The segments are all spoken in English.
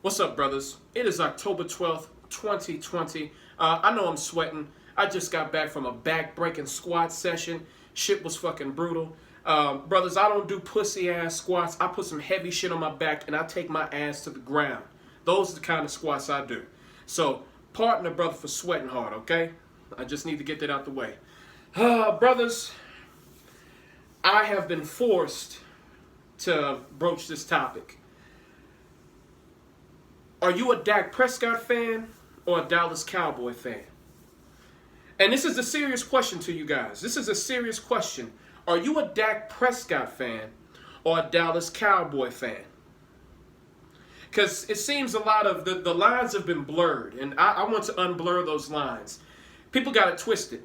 What's up, brothers? It is October 12th, 2020. I know I'm sweating. I just got back from a back-breaking squat session. Shit was fucking brutal. Brothers, I don't do pussy-ass squats. I put some heavy shit on my back, and I take my ass to the ground. Those are the kind of squats I do. So, pardon the brother for sweating hard, okay? I just need to get that out the way. Brothers, I have been forced to broach this topic. Are you a Dak Prescott fan or a Dallas Cowboy fan? And this is a serious question to you guys. This is a serious question. Are you a Dak Prescott fan or a Dallas Cowboy fan? Because it seems a lot of the lines have been blurred, and I want to unblur those lines. People got it twisted.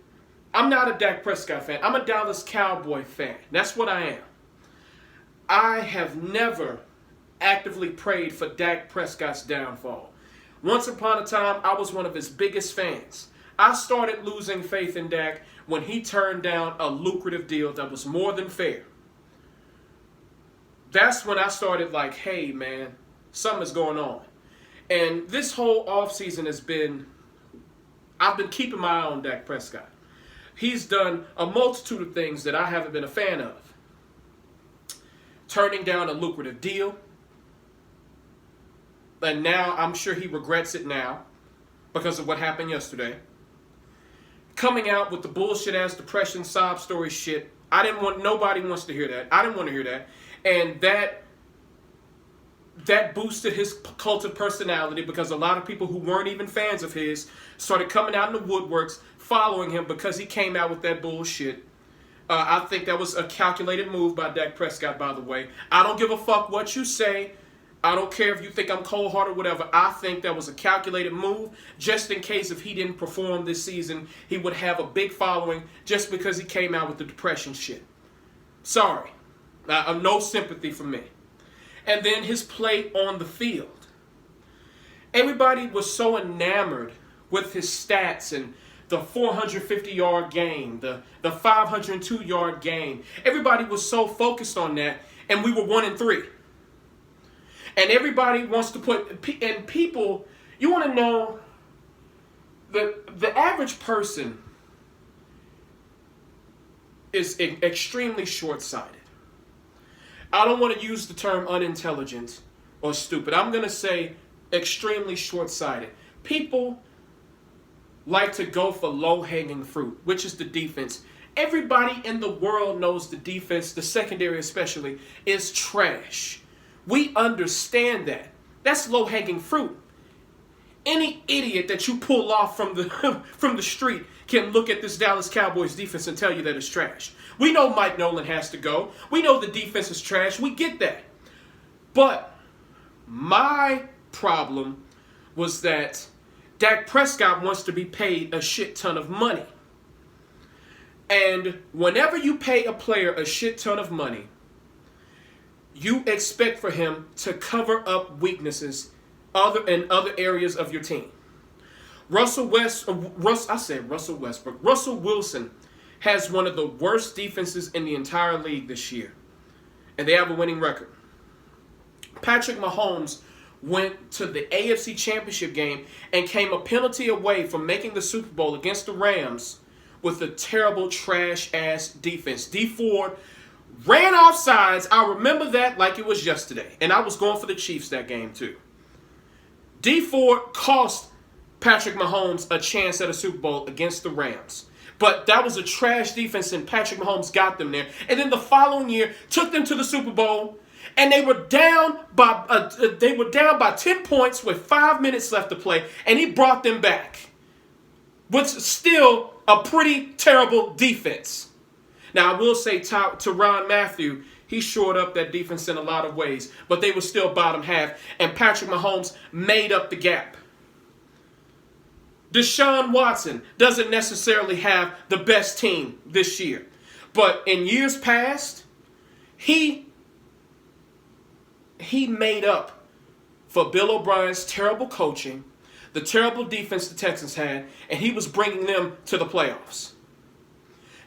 I'm not a Dak Prescott fan. I'm a Dallas Cowboy fan. That's what I am. I have never actively prayed for Dak Prescott's downfall. Once upon a time, I was one of his biggest fans. I started losing faith in Dak when he turned down a lucrative deal that was more than fair. That's when I started like, hey man, something's going on. And this whole offseason I've been keeping my eye on Dak Prescott. He's done a multitude of things that I haven't been a fan of. Turning down a lucrative deal. And now I'm sure he regrets it now because of what happened yesterday. Coming out with the bullshit ass depression sob story shit. Nobody wants to hear that. I didn't want to hear that. And that boosted his cult of personality because a lot of people who weren't even fans of his started coming out in the woodworks following him because he came out with that bullshit. I think that was a calculated move by Dak Prescott, by the way. I don't give a fuck what you say. I don't care if you think I'm cold-hearted or whatever. I think that was a calculated move just in case if he didn't perform this season, he would have a big following just because he came out with the depression shit. Sorry. No sympathy from me. And then his play on the field. Everybody was so enamored with his stats and the 450-yard game, the 502-yard game. Everybody was so focused on that, and we were 1-3. And everybody wants to and people, you want to know, the average person is extremely short-sighted. I don't want to use the term unintelligent or stupid. I'm going to say extremely short-sighted. People like to go for low-hanging fruit, which is the defense. Everybody in the world knows the defense, the secondary especially, is trash. We understand that. That's low-hanging fruit. Any idiot that you pull off from the street can look at this Dallas Cowboys defense and tell you that it's trash. We know Mike Nolan has to go. We know the defense is trash. We get that. But my problem was that Dak Prescott wants to be paid a shit ton of money. And whenever you pay a player a shit ton of money, you expect for him to cover up weaknesses in other areas of your team. Russell Wilson has one of the worst defenses in the entire league this year. And they have a winning record. Patrick Mahomes went to the AFC Championship game and came a penalty away from making the Super Bowl against the Rams with a terrible trash-ass defense. D Ford ran off sides. I remember that like it was yesterday. And I was going for the Chiefs that game too. D Ford cost Patrick Mahomes a chance at a Super Bowl against the Rams. But that was a trash defense and Patrick Mahomes got them there. And then the following year took them to the Super Bowl and they were down by 10 points with 5 minutes left to play and he brought them back. With still a pretty terrible defense. Now, I will say Tyrann Mathieu, he shored up that defense in a lot of ways, but they were still bottom half, and Patrick Mahomes made up the gap. Deshaun Watson doesn't necessarily have the best team this year, but in years past, he made up for Bill O'Brien's terrible coaching, the terrible defense the Texans had, and he was bringing them to the playoffs.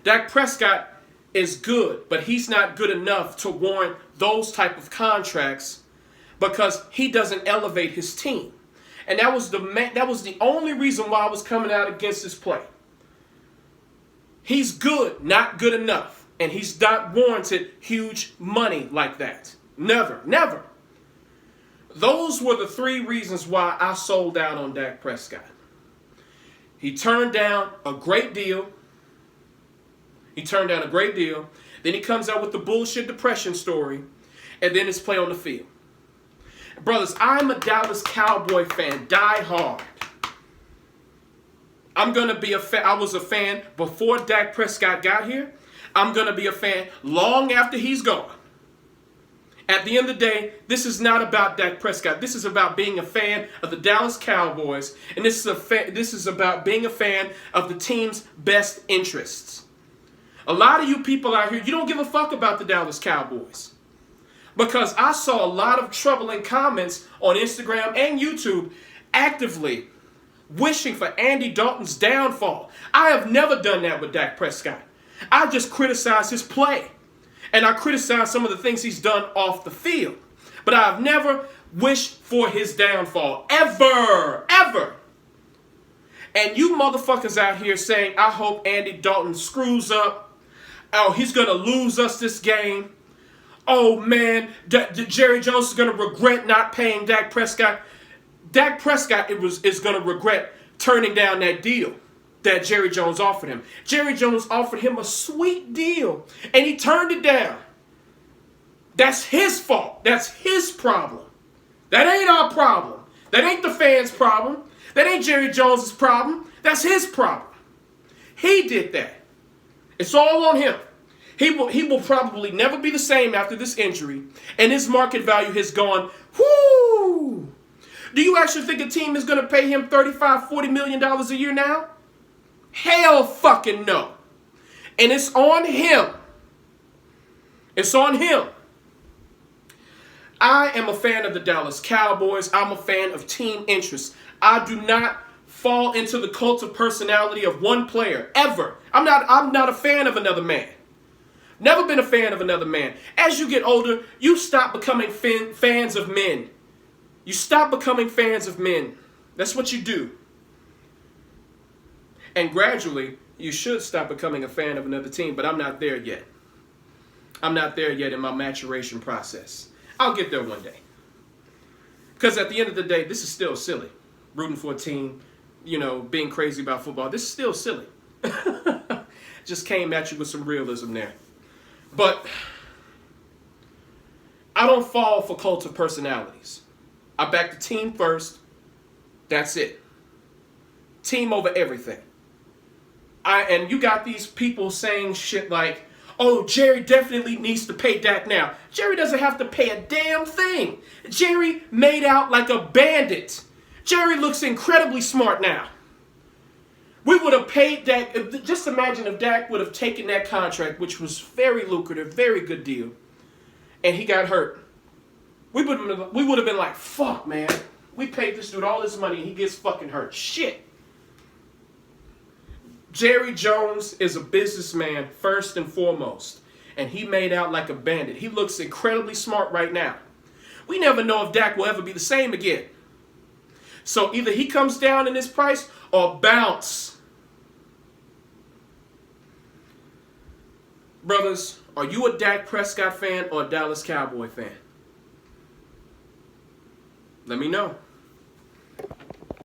Dak Prescott is good, but he's not good enough to warrant those type of contracts because he doesn't elevate his team. And that was the only reason why I was coming out against this play. He's good, not good enough. And he's not warranted huge money like that. Never, never. Those were the 3 reasons why I sold out on Dak Prescott. He turned down a great deal. Then he comes out with the bullshit depression story. And then his play on the field. Brothers, I'm a Dallas Cowboy fan, die hard. I'm going to be a fan. I was a fan before Dak Prescott got here. I'm going to be a fan long after he's gone. At the end of the day, this is not about Dak Prescott. This is about being a fan of the Dallas Cowboys. And this is about being a fan of the team's best interests. A lot of you people out here, you don't give a fuck about the Dallas Cowboys. Because I saw a lot of troubling comments on Instagram and YouTube actively wishing for Andy Dalton's downfall. I have never done that with Dak Prescott. I just criticize his play. And I criticize some of the things he's done off the field. But I've never wished for his downfall. Ever. Ever. And you motherfuckers out here saying, I hope Andy Dalton screws up. Oh, he's going to lose us this game. Oh, man, Jerry Jones is going to regret not paying Dak Prescott. Dak Prescott is going to regret turning down that deal that Jerry Jones offered him. Jerry Jones offered him a sweet deal, and he turned it down. That's his fault. That's his problem. That ain't our problem. That ain't the fans' problem. That ain't Jerry Jones' problem. That's his problem. He did that. It's all on him. He will probably never be the same after this injury, and his market value has gone, whoo! Do you actually think a team is going to pay him $35, $40 million a year now? Hell fucking no. And it's on him. It's on him. I am a fan of the Dallas Cowboys. I'm a fan of team interests. I do not fall into the cult of personality of one player, ever. I'm not a fan of another man. Never been a fan of another man. As you get older, you stop becoming fans of men. You stop becoming fans of men. That's what you do. And gradually, you should stop becoming a fan of another team, but I'm not there yet. I'm not there yet in my maturation process. I'll get there one day. Because at the end of the day, this is still silly. Rooting for a team, being crazy about football, this is still silly. Just came at you with some realism there. But I don't fall for cult of personalities. I back the team first. That's it. Team over everything. And you got these people saying shit like, oh, Jerry definitely needs to pay Dak now. Jerry doesn't have to pay a damn thing. Jerry made out like a bandit. Jerry looks incredibly smart now. We would have paid Dak. Just imagine if Dak would have taken that contract, which was very lucrative, very good deal, and he got hurt. We would have been like, fuck, man. We paid this dude all this money and he gets fucking hurt. Shit. Jerry Jones is a businessman first and foremost, and he made out like a bandit. He looks incredibly smart right now. We never know if Dak will ever be the same again. So either he comes down in his price or bounce. Brothers, are you a Dak Prescott fan or a Dallas Cowboy fan? Let me know.